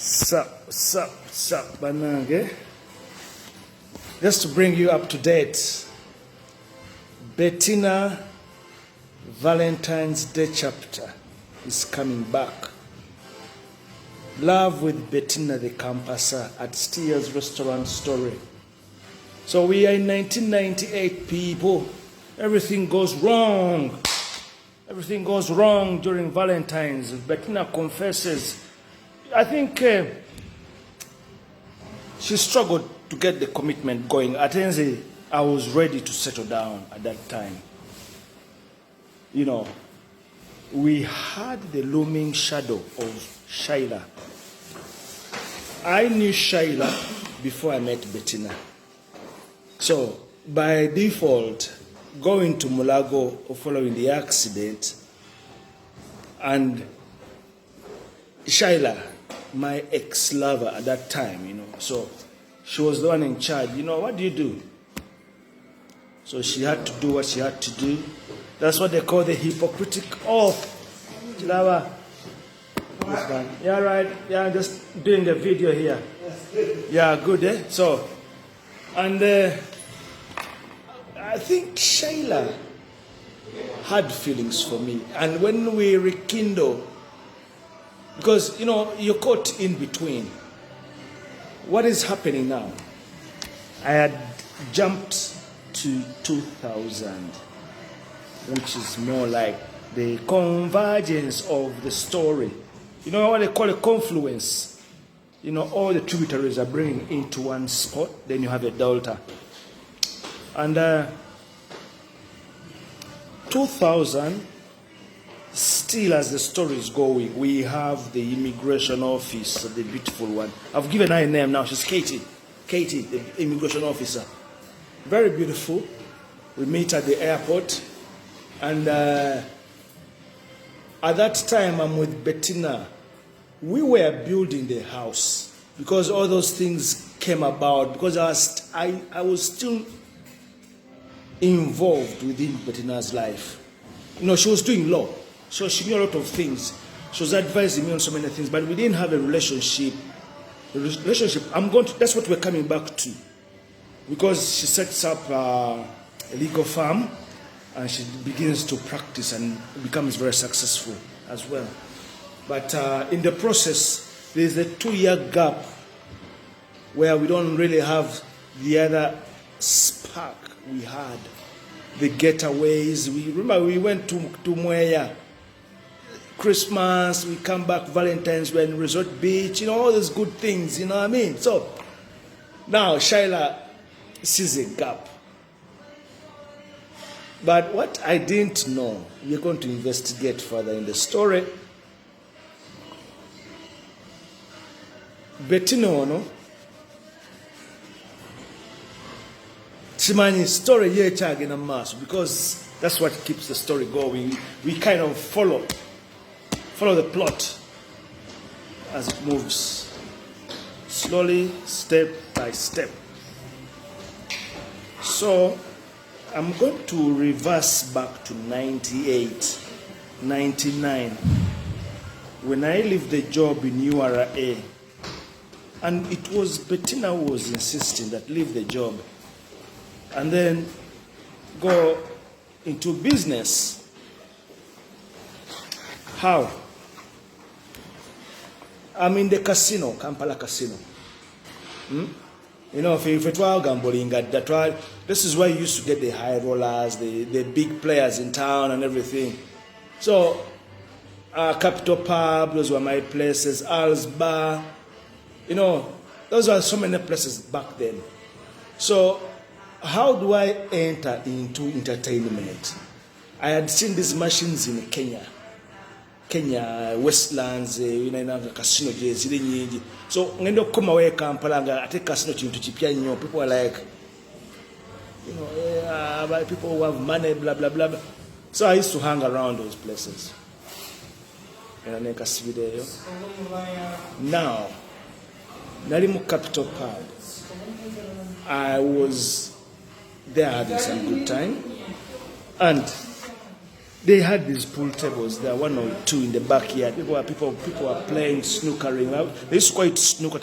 Sup, Banange. Just to bring you up to date, Betyna Valentine's Day chapter is coming back. Love with Betyna the Campasa at Steers Restaurant Story. So we are in 1998, people. Everything goes wrong. Everything goes wrong during Valentine's. Betyna confesses. I think she struggled to get the commitment going. At Enzi, I was ready to settle down at that time. You know, we had the looming shadow of Shaila. I knew Shaila before I met Betyna. So, by default, going to Mulago following the accident, and Shaila, my ex-lover at that time, you know, so she was the one in charge. You know, what do you do? So she had to do what she had to do. That's what they call the hypocritic oath. Chilawa. Yeah, right. Yeah, just doing the video here. Yeah, good, eh? So, and I think Shaila had feelings for me. And when we rekindle, because, you know, you're caught in between. What is happening now? I had jumped to 2000, which is more like the convergence of the story. You know what they call a confluence? You know, all the tributaries are bringing into one spot, then you have a delta. And 2000, still as the story is going, we have the immigration office, the beautiful one. I've given her a name now, she's Katie. Katie, the immigration officer. Very beautiful. We meet at the airport. And at that time, I'm with Betyna. We were building the house because all those things came about because I was still involved within Betyna's life. You know, she was doing law, so she knew a lot of things. She was advising me on so many things, but we didn't have a relationship. The relationship, that's what we're coming back to. Because she sets up a legal firm and she begins to practice and becomes very successful as well. But in the process, there's a 2-year gap where we don't really have the other spark we had. The getaways, we went to Mwea, Christmas, we come back, Valentine's, we're in Resort Beach, you know, all those good things, you know what I mean? So, now Shaila sees a gap. But what I didn't know, we're going to investigate further in the story. Betyna, no? Simani story here in a mass because that's what keeps the story going. We kind of follow the plot as it moves slowly, step by step. So I'm going to reverse back to 98, 99 when I left the job in URA, and it was Betyna who was insisting that leave the job and then go into business. How? I'm in the casino, Kampala casino. You know, if it were gambling at that, this is where you used to get the high rollers, the big players in town and everything. So, Capital Pub, those were my places, Al's Bar, you know, those were so many places back then. So, how do I enter into entertainment? I had seen these machines in Kenya, Westlands, you know, casino days. So when you come away, Kampala, I take casino to Chipiano. People are like, you know, people who have money, blah blah blah. So I used to hang around those places. And I make a video. Now, Narimu Capital Pub. I was there having some good time, and they had these pool tables. There are one or two in the backyard. People were playing snookering out. They used to call it snooker.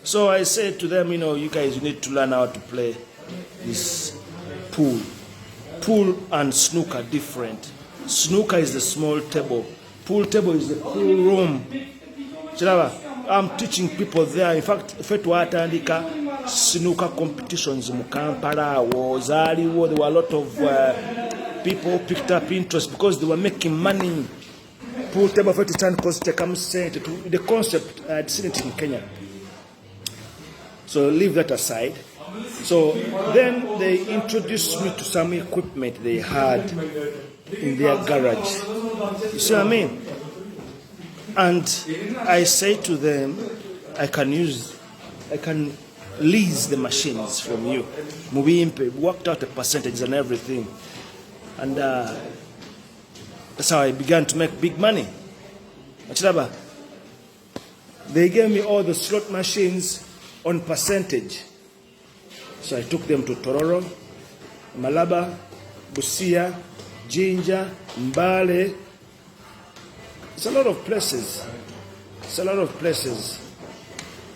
So I said to them, you guys, you need to learn how to play this pool. Pool and snooker different. Snooker is the small table. Pool table is the pool room. I'm teaching people there. In fact, Fetwatandika snooker competitions in Kampala there were a lot of people picked up interest because they were making money. Pool table for the concept, I had seen it in Kenya. So leave that aside. So then they introduced me to some equipment they had in their garage. You see what I mean? And I say to them, I can lease the machines from you. We worked out a percentage and everything. And that's how I began to make big money. They gave me all the slot machines on percentage. So I took them to Tororo, Malaba, Busia, Jinja, Mbale. It's a lot of places. It's a lot of places.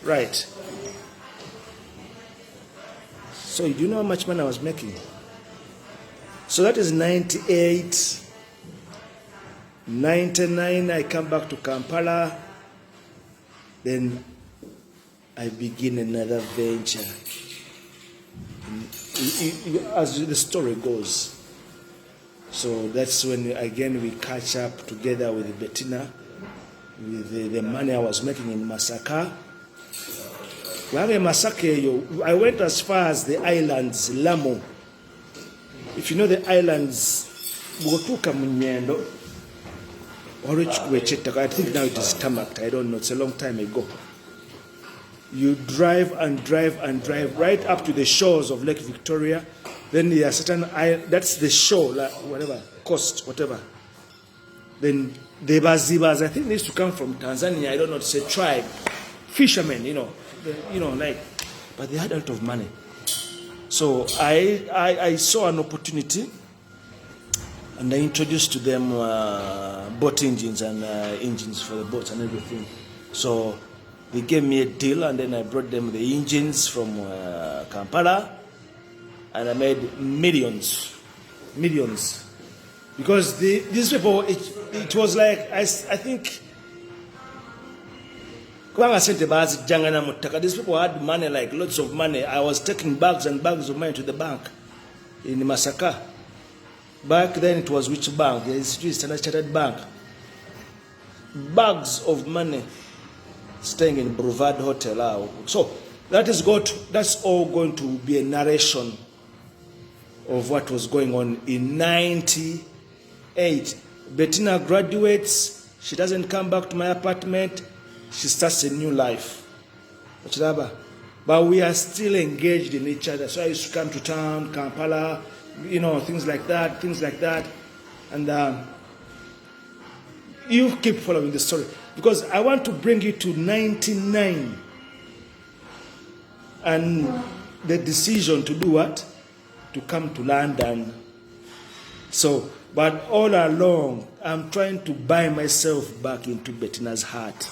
Right. So do you know how much money I was making? So that is 98. 99, I come back to Kampala. Then I begin another venture. As the story goes. So that's when again we catch up together with Betyna, with the money I was making in Masaka. I went as far as the islands, Lamu. If you know the islands, Bogotuka Munyendo, I think now it is tarmacked, I don't know, it's a long time ago. You drive and drive and drive right up to the shores of Lake Victoria. Then there are certain islands, that's the shore, like whatever, coast, whatever. Then the Bazibas, I think they used to come from Tanzania, I don't know, it's a tribe. Fishermen, but they had a lot of money. So I saw an opportunity and I introduced to them boat engines and engines for the boats and everything. So they gave me a deal and then I brought them the engines from Kampala and I made millions. Because these people, it was like, I think, these people had money, like lots of money. I was taking bags and bags of money to the bank in Masaka. Back then it was which bank? The Standard Chartered Bank. Bags of money staying in Boulevard Hotel. So that's all going to be a narration of what was going on in 98. Betyna graduates, she doesn't come back to my apartment. She starts a new life. But we are still engaged in each other. So I used to come to town, Kampala, things like that. And you keep following the story. Because I want to bring you to 99. And the decision to do what? To come to London. So, but all along, I'm trying to buy myself back into Betyna's heart.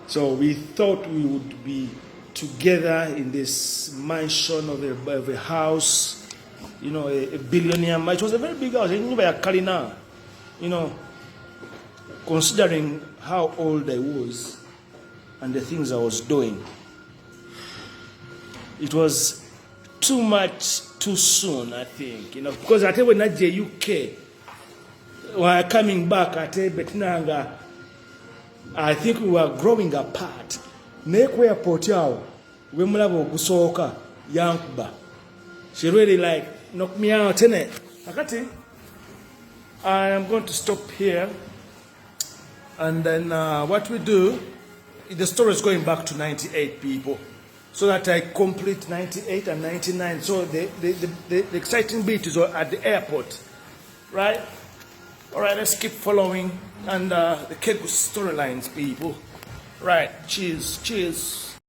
So we thought we would be together in this mansion of a house, a billionaire. It was a very big house. I knew by a Kalina, considering how old I was and the things I was doing. It was too much too soon, I think, because I tell when I UK, when coming back, I tell Betyna, I think we were growing apart. Nekwe airport yao, we mulabo gusoka yankuba. She really knocked me out, innit? Akati, I am going to stop here, and then what we do, the story is going back to 98 people, so that I complete 98 and 99. So the exciting bit is at the airport, right? All right, let's keep following and the Kegu storylines, people. Right, cheers.